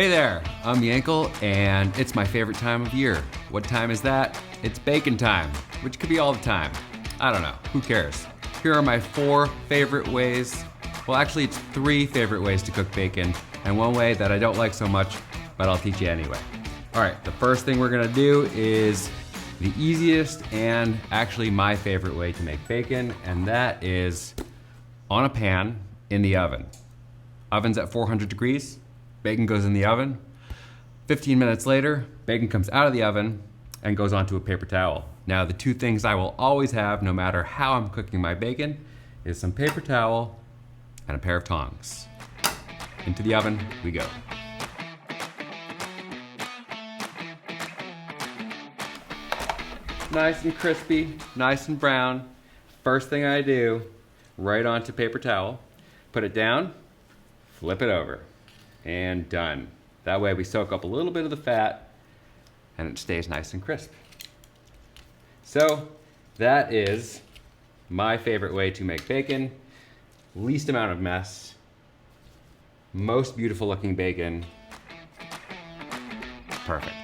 Hey there, I'm Yankel, and it's my favorite time of year. What time is that? It's bacon time, which could be all the time. I don't know, who cares? Here are my 4 favorite ways. Well, actually, it's 3 favorite ways to cook bacon, and one way that I don't like so much, but I'll teach you anyway. All right, the first thing we're gonna do is the easiest and actually my favorite way to make bacon, and that is on a pan in the oven. Oven's at 400 degrees. Bacon goes in the oven. 15 minutes later, bacon comes out of the oven and goes onto a paper towel. Now, the 2 things I will always have, no matter how I'm cooking my bacon, is some paper towel and a pair of tongs. Into the oven we go. Nice and crispy, nice and brown. First thing I do, right onto paper towel, put it down, flip it over. And done. That way we soak up a little bit of the fat and it stays nice and crisp. So that is my favorite way to make bacon. Least amount of mess, most beautiful looking bacon. Perfect.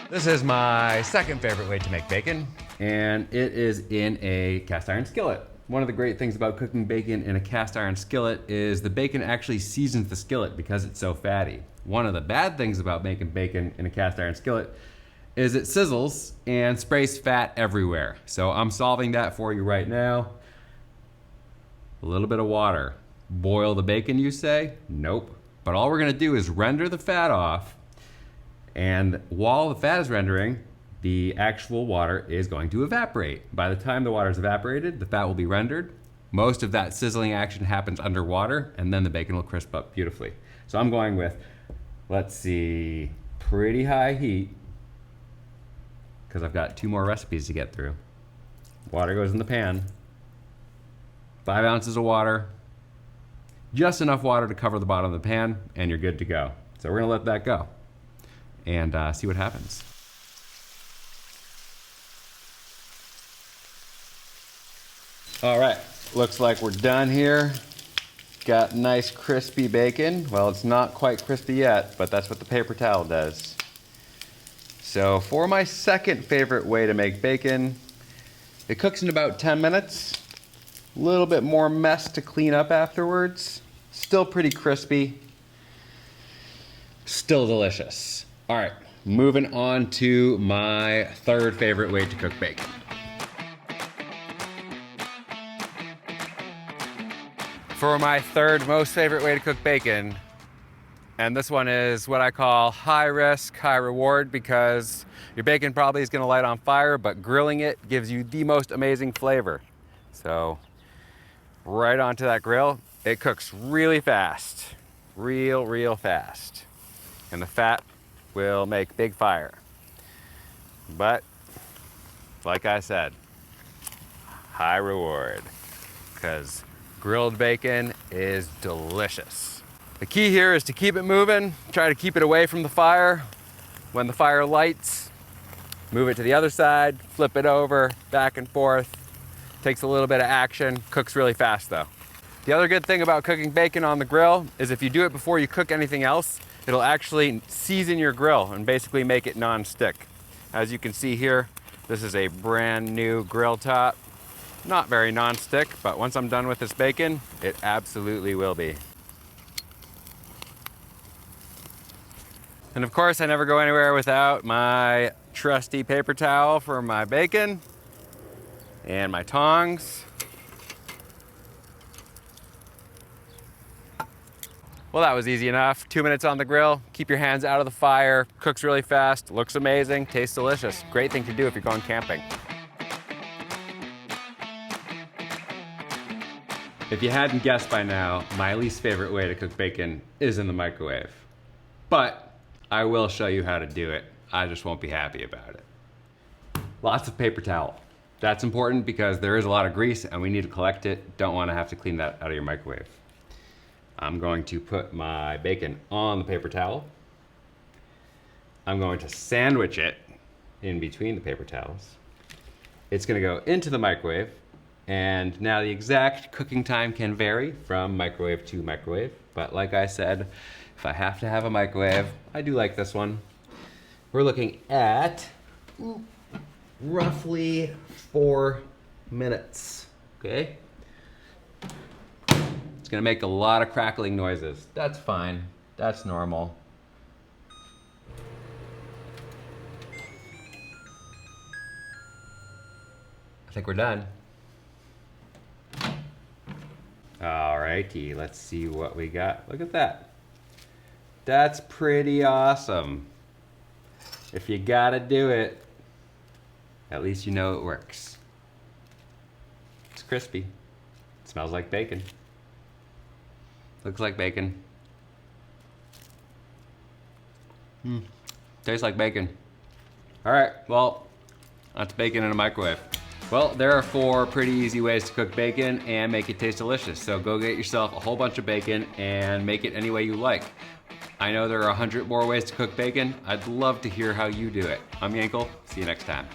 This is my second favorite way to make bacon, and it is in a cast iron skillet. One of the great things about cooking bacon in a cast iron skillet is the bacon actually seasons the skillet because it's so fatty. One of the bad things about making bacon in a cast iron skillet is it sizzles and sprays fat everywhere. So I'm solving that for you right now. A little bit of water. Boil the bacon, you say? Nope. But all we're gonna do is render the fat off, and while the fat is rendering, the actual water is going to evaporate. By the time the water is evaporated, the fat will be rendered. Most of that sizzling action happens underwater, and then the bacon will crisp up beautifully. So I'm going with, let's see, pretty high heat, because I've got 2 more recipes to get through. Water goes in the pan. 5 ounces of water, just enough water to cover the bottom of the pan, and you're good to go. So we're gonna let that go and see what happens. All right, looks like we're done here. Got nice crispy bacon. Well, it's not quite crispy yet, but that's what the paper towel does. So for my second favorite way to make bacon, it cooks in about 10 minutes. A little bit more mess to clean up afterwards. Still pretty crispy. Still delicious. All right, moving on to my third favorite way to cook bacon. For my third most favorite way to cook bacon, and this one is what I call high risk, high reward, because your bacon probably is gonna light on fire, but grilling it gives you the most amazing flavor. So right onto that grill, it cooks really fast, real fast. And the fat will make big fire. But like I said, high reward, because grilled bacon is delicious. The key here is to keep it moving, try to keep it away from the fire. When the fire lights, move it to the other side, flip it over, back and forth. Takes a little bit of action, cooks really fast though. The other good thing about cooking bacon on the grill is if you do it before you cook anything else, it'll actually season your grill and basically make it non-stick. As you can see here, this is a brand new grill top. Not very non-stick, but once I'm done with this bacon, it absolutely will be. And of course, I never go anywhere without my trusty paper towel for my bacon and my tongs. Well, that was easy enough. 2 minutes on the grill, keep your hands out of the fire, cooks really fast, looks amazing, tastes delicious. Great thing to do if you're going camping. If you hadn't guessed by now, my least favorite way to cook bacon is in the microwave. But I will show you how to do it. I just won't be happy about it. Lots of paper towel. That's important because there is a lot of grease and we need to collect it. Don't want to have to clean that out of your microwave. I'm going to put my bacon on the paper towel. I'm going to sandwich it in between the paper towels. It's gonna go into the microwave And now the exact cooking time can vary from microwave to microwave, but like I said, if I have to have a microwave, I do like this one. We're looking at roughly 4 minutes, okay? It's gonna make a lot of crackling noises. That's fine, that's normal. I think we're done. Alrighty, let's see what we got. Look at that. That's pretty awesome. If you gotta do it, at least you know it works. It's crispy. It smells like bacon. Looks like bacon. Tastes like bacon. Alright, well, that's bacon in a microwave. Well, there are 4 pretty easy ways to cook bacon and make it taste delicious. So go get yourself a whole bunch of bacon and make it any way you like. I know there are 100 more ways to cook bacon. I'd love to hear how you do it. I'm Yankel. See you next time.